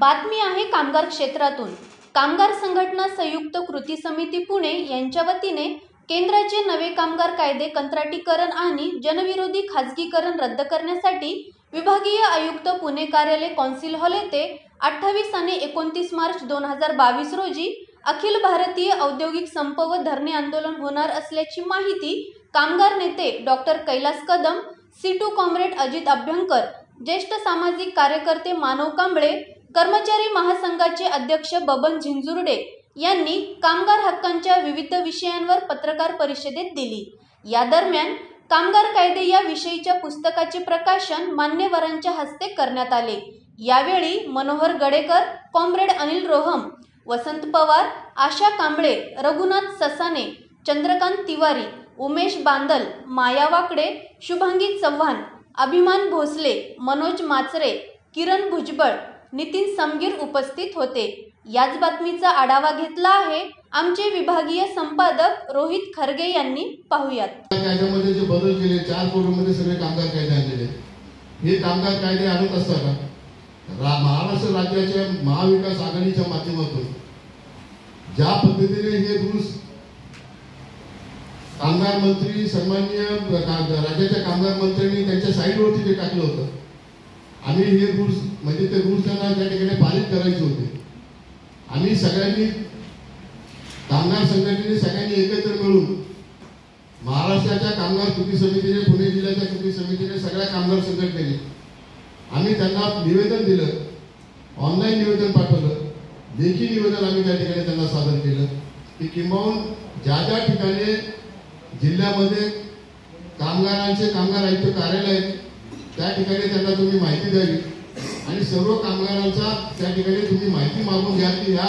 बातमी आहे कामगार क्षेत्रातून। कामगार संघटना संयुक्त कृती समिती पुणे यांच्या वतीने केंद्राचे नवे कामगार कायदे कंत्राटीकरण आणि जनविरोधी खाजगीकरण रद्द करण्यासाठी विभागीय आयुक्त पुणे कार्यालय कौन्सिल हॉल येथे 28 आणि 29 मार्च 2022 रोजी अखिल भारतीय औद्योगिक संप व धरणे आंदोलन होणार असल्याची माहिती कामगार नेते डॉक्टर कैलास कदम, सीटू कॉम्रेड अजित अभ्यंकर, ज्येष्ठ सामाजिक कार्यकर्ते मानव कांबळे, कर्मचारी महासंघाचे अध्यक्ष बबन झिंजुर्डे यांनी कामगार हक्कांच्या विविध विषयांवर पत्रकार परिषदेत दिली। या दरम्यान कामगार कायदे या विषयीच्या पुस्तकाचे प्रकाशन मान्यवरांच्या हस्ते करण्यात आले। यावेळी मनोहर गडेकर, कॉम्रेड अनिल रोहम, वसंत पवार, आशा कांबळे, रघुनाथ ससाने, चंद्रकांत तिवारी, उमेश बांदल, माया वाकडे, शुभांगी चव्हाण, अभिमान भोसले, मनोज माचरे, किरण भुजबळ, नितीन समगीर उपस्थित होते। याच बातमीचा आढावा घेतला आहे आमचे विभागीय संपादक रोहित खरगे यांनी। पाहूयात। कायद्यामध्ये जे बदल केले 4 कोडमध्ये सगळे कामगार कायदे आणलेले, हे कामगार कायदे आणत असताना महाराष्ट्र राज्याच्या महाविकास आघाडीच्या माध्यमातून ज्या पद्धतीने हे रूल्स कामगार मंत्री सन्माननीय राज्याच्या कामगार मंत्र्यांनी त्यांच्या साईडवरती जे टाकलं होतं, आम्ही हे रूल्स म्हणजे ते रूल्स त्यांना त्या ठिकाणी पारित करायचे होते। आम्ही सगळ्यांनी कामगार संघटनेने सगळ्यांनी एकत्र मिळून महाराष्ट्राच्या कामगार कृती समितीने, पुणे जिल्ह्याच्या कृती समितीने, सगळ्या कामगार संघटनेने आम्ही त्यांना निवेदन दिलं, ऑनलाईन निवेदन पाठवलं, लेखी निवेदन आम्ही त्या ठिकाणी त्यांना सादर केलं की किंबहुना ज्या ज्या ठिकाणी जिल्ह्यामध्ये कामगार आयुक्त कार्यालय आहेत त्या ठिकाणी त्यांना तुम्ही माहिती द्यावी आणि सर्व कामगारांचा त्या ठिकाणी तुम्ही माहिती मागून घ्या की ह्या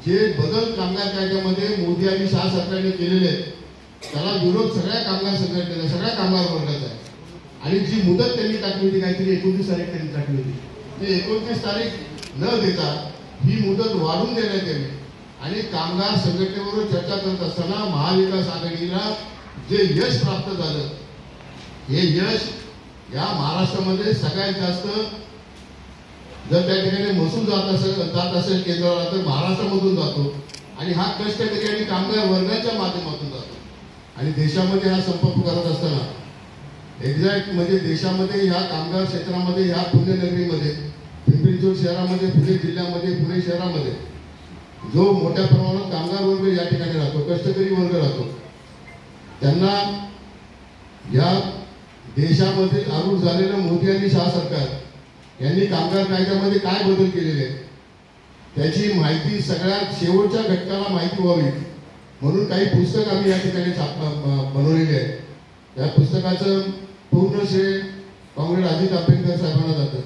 जे बदल कामगार कायद्यामध्ये मोदी आणि शाह सरकारने केलेले आहेत त्याला विरोध सगळ्या कामगार संघटनेला, सगळ्या कामगार वर्गाचा आहे। आणि जी मुदत त्यांनी टाकली होती, काहीतरी 29 तारीख त्यांनी टाकली होती, ती 29 तारीख न देता ही मुदत वाढवून देण्यात यावी। आणि कामगार संघटनेबरोबर चर्चा करत असताना महाविकास आघाडीला जे यश प्राप्त झालं, हे यश या महाराष्ट्रामध्ये सगळ्यात जास्त जर त्या ठिकाणी महसूल जात असेल केंद्राला तर महाराष्ट्रामधून जातो आणि हा कष्ट ठिकाणी कामगार वर्गाच्या माध्यमातून जातो। आणि देशामध्ये हा संप करत असताना एक्झॅक्ट म्हणजे देशामध्ये ह्या कामगार क्षेत्रामध्ये, ह्या पुण्यनगरीमध्ये, पिंपरी चिंचवड शहरामध्ये, पुणे जिल्ह्यामध्ये, पुणे शहरामध्ये जो मोठ्या प्रमाणात कामगार वर्ग या ठिकाणी राहतो, कष्टकरी वर्ग राहतो, त्यांना या देशामध्ये आरूढ झालेलं मोदी आणि शाह सरकार यांनी कामगार कायद्यामध्ये काय बदल केलेले आहेत त्याची माहिती सगळ्यात शेवटच्या घटकाला माहिती व्हावी म्हणून काही पुस्तक आम्ही या ठिकाणी बनवलेले आहे। त्या पुस्तकाचं पूर्ण श्रेय कॉम्रेड अजित अभ्यंकर साहेबांना जातं।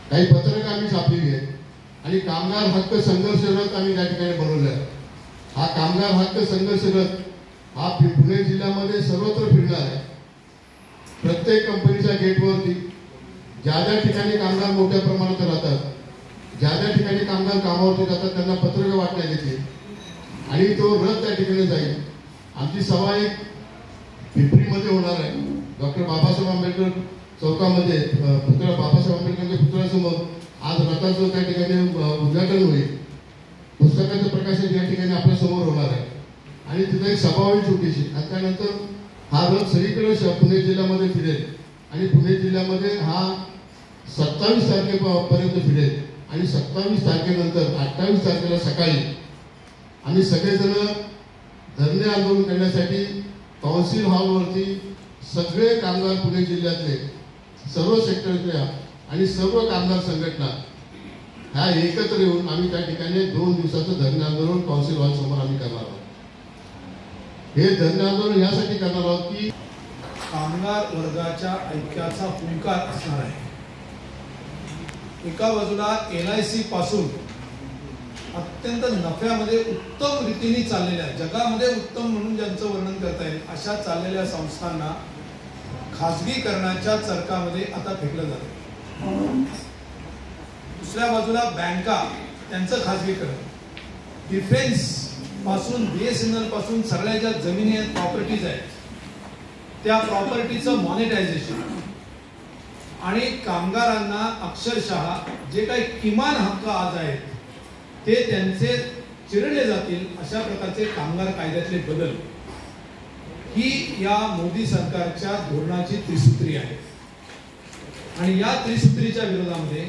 काही पत्रक आम्ही छापलेली आहेत आणि कामगार हक्क संघर्ष रथ आम्ही त्या ठिकाणी बनवला आहे। हा कामगार हक्क संघर्ष रथ हा पुणे जिल्ह्यामध्ये सर्वत्र फिरणार आहे। प्रत्येक कंपनीच्या गेटवरती ज्या ज्या ठिकाणी कामगार मोठ्या प्रमाणात राहतात, ज्या ज्या ठिकाणी कामगार कामावरती जातात त्यांना पत्रक वाटण्यात येतील आणि तो रथ त्या ठिकाणी जाईल। आमची सभा एक पिंपरीमध्ये होणार आहे, डॉक्टर बाबासाहेब आंबेडकर चौकामध्ये, पुतळा बाबासाहेब आंबेडकरांच्या पुतळ्यासमोर आज रथाचं त्या ठिकाणी उद्घाटन होईल। पुस्तकाचं प्रकाशन या ठिकाणी आपल्या समोर होणार आहे आणि तिथे एक सभा होईल छोटीशी आणि त्यानंतर हा रथ सगळीकडे पुणे जिल्ह्यामध्ये फिरेल आणि पुणे जिल्ह्यामध्ये हा 27 तारखेपर्यंत फिरेल आणि 27 तारखेनंतर 28 तारखेला सकाळी आम्ही सगळेजण धरणे आंदोलन करण्यासाठी कौन्सिल हॉलवरती सगळे कामगार पुणे जिल्ह्यातले सर्व सेक्टरच्या आणि सर्व कामगार संघटना ह्या एकत्र येऊन आम्ही त्या ठिकाणी 2 दिवसाचं धरणे आंदोलन कौन्सिल हॉल समोर आम्ही करणार आहोत। हे धरणे आंदोलन यासाठी करणार आहोत की कामगार वर्गाच्या ऐक्याचा हुंकार असणार आहे। एका बाजूला LIC पासून अत्यंत नफ्यामध्ये उत्तम रीतीने चाललेल्या, जगामध्ये उत्तम म्हणून ज्यांचं वर्णन करता येईल अशा चाललेल्या संस्थांना खाजगीकरणाच्या चरकामध्ये आता फेकलं जातं। दुसऱ्या बाजूला बँका, त्यांचं खाजगीकरण, डिफेन्स पासून BSNL पासून सगळ्या ज्या जमिनी आहेत, प्रॉपर्टीज आहेत, त्या प्रॉपर्टीचं मॉनिटायझेशन आणि कामगारांना अक्षरशः जे काही किमान हक्क आज आहेत ते त्यांचे चिरडले जातील अशा प्रकारचे कामगार कायद्यातले बदल ही या मोदी सरकारच्या धोरणाची त्रिसूत्री आहे. आणि या त्रिसूत्रीच्या विरोधामध्ये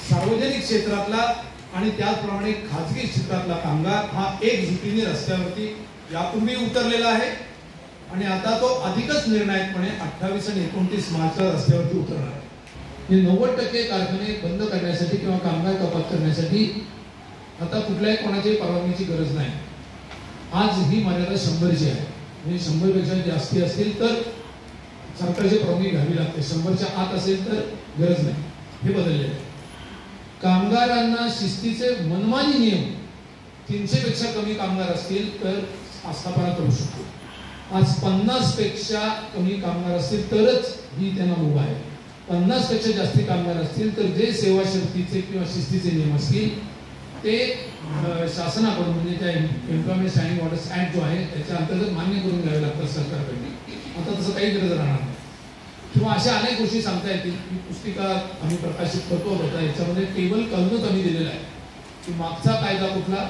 सार्वजनिक क्षेत्रातला आणि त्याचप्रमाणे खाजगी क्षेत्रातला कामगार हा एकजुटीने रस्त्यावरती यापूर्वी उतरलेला आहे आणि आता तो अधिकच निर्णायकपणे 28 आणि 29 मार्चला रस्त्यावरती उतरणार आहे. हे 90% कारखाने बंद करण्यासाठी किंवा कामगार कपात करण्यासाठी आता कुठल्याही कोणाची परवानगीची गरज नाही. आज ही मर्यादा 100ची आहे. म्हणजे 100पेक्षा जास्ती असतील तर सरकारची परवानगी घ्यावी लागते. 100च्या आत असेल तर गरज नाही. हे बदलले आहे. कामगारांना शिस्तीचे मनमानी नियम 300पेक्षा कमी कामगार असतील तर आस्थापना करू शकतो. आज 50पेक्षा कमी कामगार असतील तरच ही त्यांना मुभा आहे. 50पेक्षा जास्ती कामगार असतील तर जे सेवा शर्तीचे किंवा शिस्तीचे नियम असतील ते शासनाकडून म्हणजे त्या एम्प्लॉयमेंट स्टँडिंग ऑर्डर्स ऍक्ट जो आहे त्याच्या अंतर्गत मान्य करून घ्यावे लागतात सरकारकडे. आता तसं काही गरज राहणार नाही. किंवा अशा अनेक गोष्टी सांगता येतील. ही पुस्तिका आम्ही प्रकाशित करतो होता. याच्यामध्ये टेबल कलमच आम्ही दिलेला आहे की मागचा कायदा कुठला,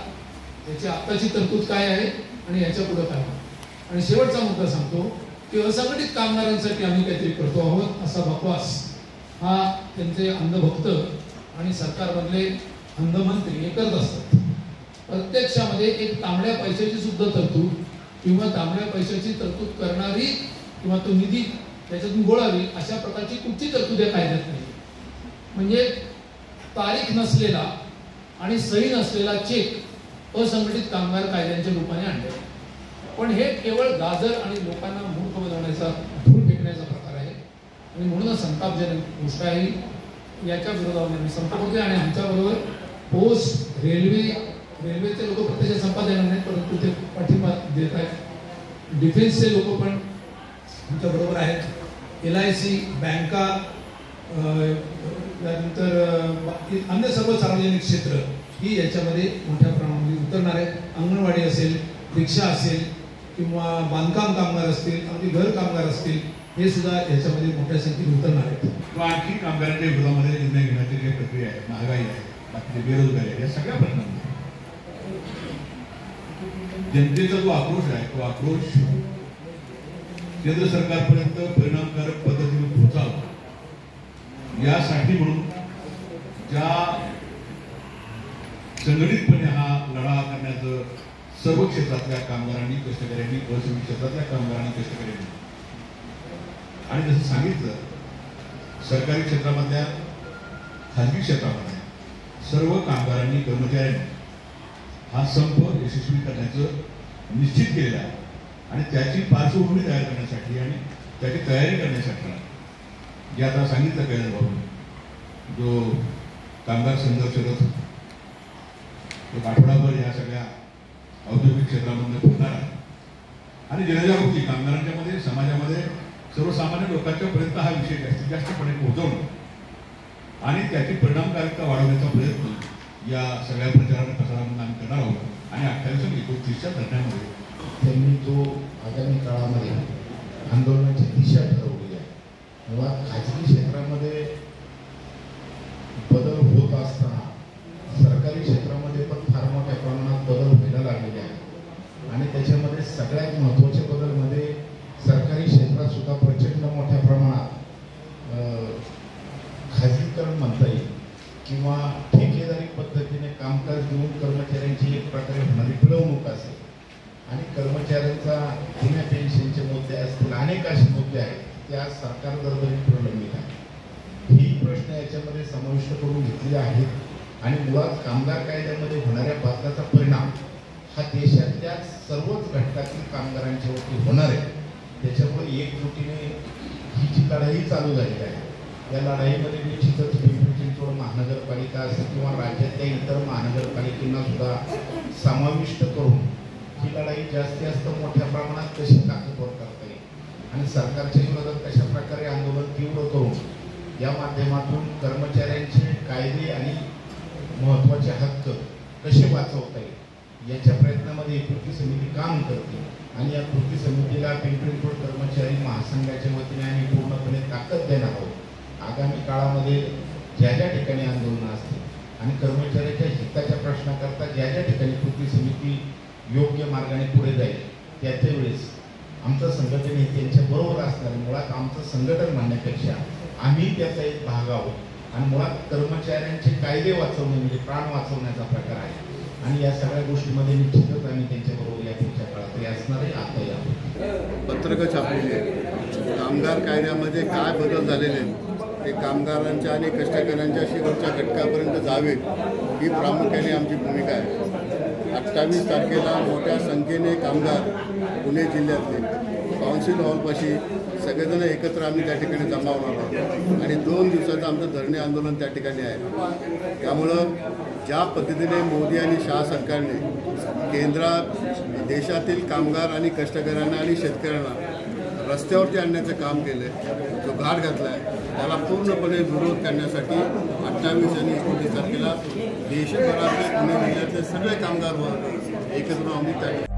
त्याची आत्ताची तरतूद काय आहे आणि याच्या पुढे काय. आणि शेवटचा मुद्दा सांगतो की असंघटित कामगारांसाठी आम्ही काहीतरी करतो आहोत असा बकवास हा त्यांचे अंधभक्त आणि सरकारमधले अंधमंत्री हे करत असतात. प्रत्यक्षामध्ये एक तांबड्या पैशाची सुद्धा तरतूद किंवा तांबड्या पैशाची तरतूद करणारी किंवा तो निधी त्याच्यातून गोळावी अशा प्रकारची कुठची तरतूद या कायद्यात नाही. म्हणजे तारीख नसलेला आणि सही नसलेला चेक असंघटित कामगार कायद्यांच्या रूपाने आणले. पण हे केवळ गाजर आणि लोकांना मूर्ख बनवण्याचा धूळ फेकण्याचा प्रकार आहे आणि म्हणूनच संतापजनक गोष्ट आहे. याच्या विरोधामध्ये मी संप करतोय आणि आमच्याबरोबर पोस्ट रेल्वेचे लोक प्रत्यक्ष संपात येणार नाहीत परंतु ते पाठिंबा देत आहेत. डिफेन्सचे लोक पण आमच्या बरोबर आहेत. LIC, बँका, त्यानंतर अन्य सर्व सार्वजनिक क्षेत्र ही याच्यामध्ये मोठ्या प्रमाणामध्ये उतरणार आहेत. अंगणवाडी असेल, रिक्षा असेल किंवा बांधकाम कामगार असतील, अगदी घर कामगार असतील हे सुद्धा याच्यामध्ये मोठ्या संख्येने उतरणार आहेत. किंवा आणखी कामगारांच्या विरोधामध्ये निर्णय घेण्याची जी प्रक्रिया आहे, महागाई आहे, बाकीचे बेरोजगारी आहे, या सगळ्या प्रश्नांमध्ये जनतेचा जो आक्रोश आहे तो आक्रोश केंद्र सरकारपर्यंत परिणामकारक पद्धतीने पोहोचावा यासाठी म्हणून ज्या संघटितपणे हा लढा करण्याचं सर्व क्षेत्रातल्या कामगारांनी, कष्टकऱ्यांनी, असंघटित क्षेत्रातल्या कामगारांनी, कष्टकऱ्यांनी आणि जसं सांगितलं सरकारी क्षेत्रामधल्या खाजगी क्षेत्रामध्ये सर्व कामगारांनी, कर्मचाऱ्यांनी हा संप यशस्वी करण्याचं निश्चित केलेलं आहे. आणि त्याची पार्श्वभूमी तयार करण्यासाठी आणि त्याची तयारी करण्यासाठी जे आता सांगितलं कैलास भाऊ जो कामगार संघर्ष रथ एक आठवडाभर या सगळ्या औद्योगिक क्षेत्रामध्ये फिरणार आहे आणि जनजागृती कामगारांच्या मध्ये, समाजामध्ये, सर्वसामान्य लोकांच्या पर्यंत हा विषय जास्तीत जास्तपणे पोहोचवणं आणि त्याची परिणामकारकता वाढवण्याचा प्रयत्न या सगळ्या प्रचाराने प्रसारामध्ये आम्ही करणार आहोत. आणि 28 आणि 29च्या दरम्यानमध्ये त्यांनी जो आगामी काळामध्ये आंदोलनाची दिशा ठरवली आहे तेव्हा खाजगी क्षेत्रामध्ये बदल होत असताना सरकारी क्षेत्रामध्ये पण फार मोठ्या प्रमाणात बदल व्हायला लागलेले आहेत. आणि त्याच्यामध्ये सगळ्यात महत्त्वाचे बदलमध्ये सरकारी क्षेत्रात सुद्धा प्रचंड मोठ्या प्रमाणात खाजगीकरण म्हणता येईल किंवा ठेकेदारी पद्धतीने कामकाज देऊन कर्मचाऱ्यांची एक प्रकारे होणारी पिळवणूक असेल आणि कर्मचाऱ्यांचा जुन्या पेन्शनचे मुद्दे असतील, अनेक असे मुद्दे आहेत त्या सरकार दरबारी प्रलंबित आहेत. ही प्रश्न याच्यामध्ये समाविष्ट करून घेतलेले आहेत आणि मुळात कामगार कायद्यामध्ये होणाऱ्या बदलाचा परिणाम हा देशातल्या सर्वच घटकातील कामगारांच्यावरती होणार आहे. त्याच्यामुळे एकजुटीने ही जी लढाई चालू झालेली आहे या लढाईमध्ये निश्चितच पिंपरी चिंचवड महानगरपालिका असेल किंवा राज्यातल्या इतर महानगरपालिकांना सुद्धा समाविष्ट करून ही लढाई जास्तीत जास्त मोठ्या प्रमाणात कशी ताकदवर करता येईल आणि सरकारच्या विरोधात कशा प्रकारे आंदोलन तीव्र करून या माध्यमातून कर्मचाऱ्यांचे कायदे आणि महत्त्वाचे हक्क कसे वाचवता येईल याच्या प्रयत्नामध्ये कृती समिती काम करते. आणि या कृती समितीला पिंपरी चिंचवड कर्मचारी महासंघाच्या वतीने आम्ही पूर्णपणे ताकद देणार आहोत. आगामी काळामध्ये ज्या ज्या ठिकाणी आंदोलनं असतील आणि कर्मचाऱ्याच्या हिताच्या प्रश्नाकरता ज्या ज्या ठिकाणी कृती समिती योग्य मार्गाने पुढे जाईल त्याच्या वेळेस आमचं संघटन हे त्यांच्या बरोबर असणार आहे. मुळात आमचं संघटन म्हणण्यापेक्षा आम्ही त्याचा एक भाग आहोत आणि मुळात कर्मचाऱ्यांचे कायदे वाचवणे म्हणजे प्राण वाचवण्याचा प्रकार आहे आणि या सगळ्या गोष्टीमध्ये निश्चितच आम्ही त्यांच्याबरोबर या पुढच्या काळातही असणार आहे, आताही आहोत. पत्रकं छापलेली आहेत. कामगार कायद्यामध्ये काय बदल झालेले आहेत ते कामगारांच्या आणि कष्टकऱ्यांच्या शेवटच्या घटकापर्यंत जावेत ही प्रामुख्याने आमची भूमिका आहे. 28 तारखेला मोठ्या संख्येने कामगार पुणे जिल्ह्यातले काउन्सिल हॉलपाशी सगळेजण एकत्र आम्ही त्या ठिकाणी जमा होणार आहोत आणि 2 दिवसाचं आमचं धरणे आंदोलन त्या ठिकाणी आहे. त्यामुळं ज्या पद्धतीने मोदी आणि शाह सरकारने केंद्रात देशातील कामगार आणि कष्टकऱ्यांना आणि शेतकऱ्यांना रस्त्यावरती आणण्याचं काम केलं आहे, जो घाट घातला आहे त्याला पूर्णपणे विरोध करण्यासाठी 28 आणि 29 तारखेला देशभरातले पुणे जिल्ह्यातले सगळे कामगार वर्ग एकत्र आम्ही त्या